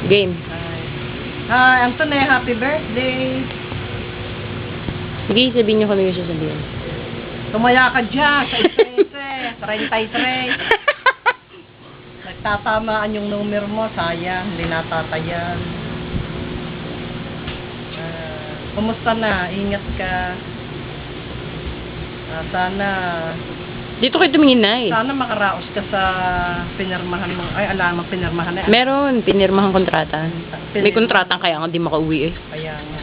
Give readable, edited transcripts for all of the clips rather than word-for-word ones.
Game. Hi, Anthony, happy birthday. Sige, sabihin niyo kung ano yung sasabihin. Tumaya ka dyan sa 33. Nagtatamaan yung numero mo, sayang, hindi natatayan. Kumusta na? Ingat ka. Sana Dito kayo tumingin na eh. sana makaraos ka sa pinirmahan mo. Ay, alam mo, pinirmahan na. Meron, pinirmahang kontrata. May kontratang kaya nga di makauwi eh. Kaya nga.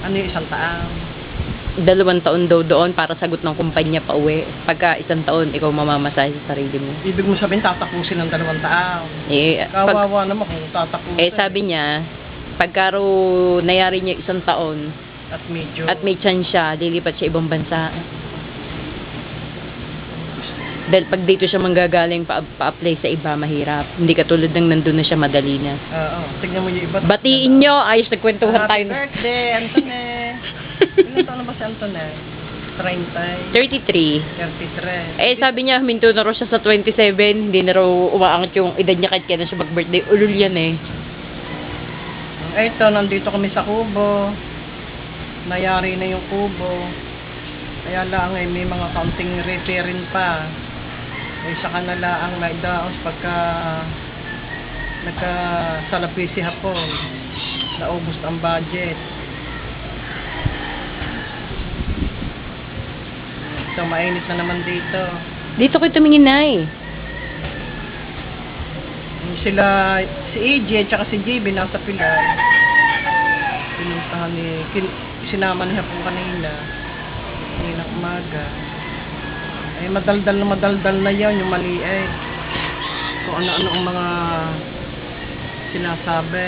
Ano yung 1 taon? 2 taon daw doon para sagot ng kumpanya pa uwi. Pagka 1 taon, ikaw mamamasahe sa sarili mo. Ibig mo sabihin, tatapusin ng 2 taon. Eh, Kawawa naman kung tatapusin. sabi niya, pagka raw nayari niya 1 taon, At may chance siya, lilipat siya ibang bansa. Dahil pag dito siya manggagaling pa-apply sa iba, mahirap. Hindi katulad ng nandun na siya, madali na. Oo, tignan mo yung iba. Batiin nyo! Ayos, nagkwentuhan tayo. Happy birthday, Antone! Ilan taon na ba si Antone? 30? 33. 33. Sabi niya, huminto na raw siya sa 27. Hindi na raw umaangat yung edad niya kahit kailan siya mag-birthday. Ulul yan eh. Ito, nandito kami sa Kubo. Nayari na yung Kubo. Kaya lang may mga counting repairing pa. Saka na lang may daos pagka nagkasalapi si hapon. Naubos ang budget. So, mainit na naman dito. Dito kayo tumingin na eh. Sila, si AJ at si JB nasa Pilar. Pinuntahan sinama niya po kanina. Kanina umaga. Madaldal na yan, yung mali kung ano-ano ang mga sinasabi.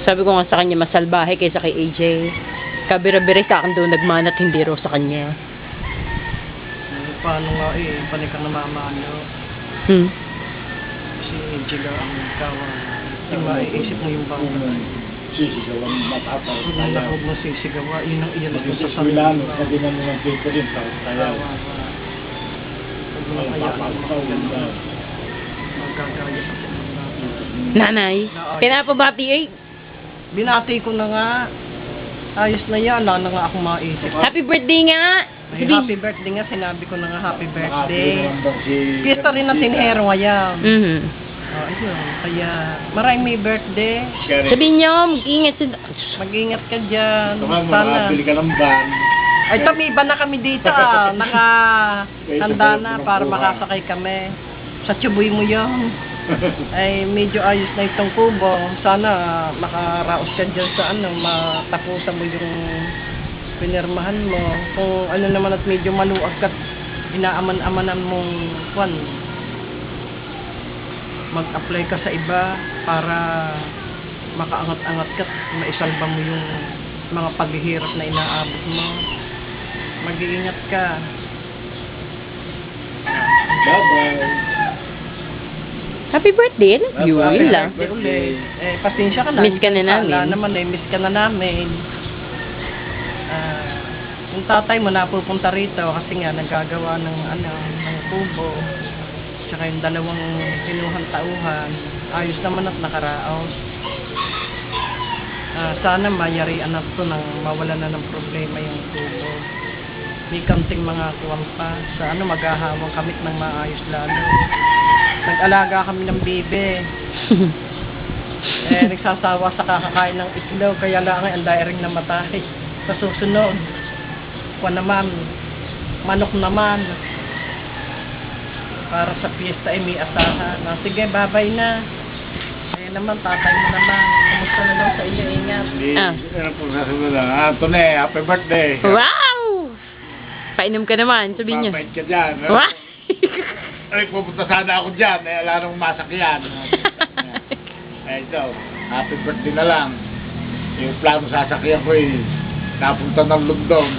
Sabi ko nga sa kanya, mas salbahe kaysa kay AJ. Kabira-bira sa akin doon nagmanat, hindi raw sa kanya. Paano nga panikang namamano. Si AJ lang ang kawan. Di maiisip mo yung bangka. Sisigawan matapang. Kung nakawag mo sisigawa, yun ang iyan mo sa sarili mo. Sabi na naman dito rin. Kaya Nanay, pinapabati eh. Binati ko na nga. Ayos na yan. Wala na nga akong maisip. Happy birthday nga! Ay, happy birthday nga. Sinabi ko na nga happy birthday. Pista rin ng tinhero ngayon. Ayun. Kaya maraming may birthday. Sabihin niyo, mag-ingat sila. Mag-ingat ka dyan. Sana. Sana. Bili ka ng van. Ay, tamiba na kami dito. Nakahanda na para makasakay kami. Sa Chubuy mo yun. Ay, medyo ayos na itong Kubo. Sana makaraos ka dyan sa matapusan mo yung pinirmahan mo. Kung ano naman at medyo maluag ka, inaaman-amanan mong mag-apply ka sa iba para makaangat-angat ka at maisalba mo yung mga paghihirap na inaabot mo. Mag-iingat ka. Bye-bye. Happy birthday! Yun lang. Ulit. Pasensya ka na. Miss ka na namin. Miss ka na namin. Yung tatay mo napupunta rito kasi nga nagagawa ng Kubo. Tsaka yung 2 kinuhang tauhan. Ayos naman at nakaraos. Sana mayarian na ito nang mawala na ng problema yung Kubo. May kaunting mga kuwang pa. Sa maghahawang kamit ng maayos lalo. Nag-alaga kami ng bibe. Nagsasawa sa kakakain ng itlog. Kaya lang ang dairing namatay. Sa susunod, naman, manok naman. Para sa piyesta may asahan. Sige, babay na. Naman, tatay mo naman. Kumusta na lang sa inyo, ingat. Ano po sasabihin lang? Antone, happy birthday. Wow! Painom ka naman, sabihin niyo. Mabait ka dyan. Wow! Ay, pupunta sana ako dyan. Wala nang masakyan. Ito, happy birthday na lang. Yung plano sasakyan ko napunta ng Lugdong.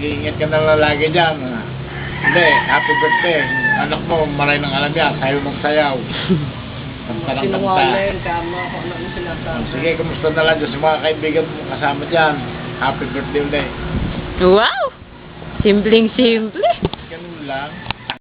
Iingat ka na lang lagi dyan. Hindi, happy birthday. Anak mo, maray ng alam yan. Sayo ng sayaw. Sinungaling, kama, kung ano sinasabi. Sige, kumusta na lang dyan sa mga kaibigan mo kasama dyan. Happy birthday ulit. Wow! Simpleng-simple. Ganun lang.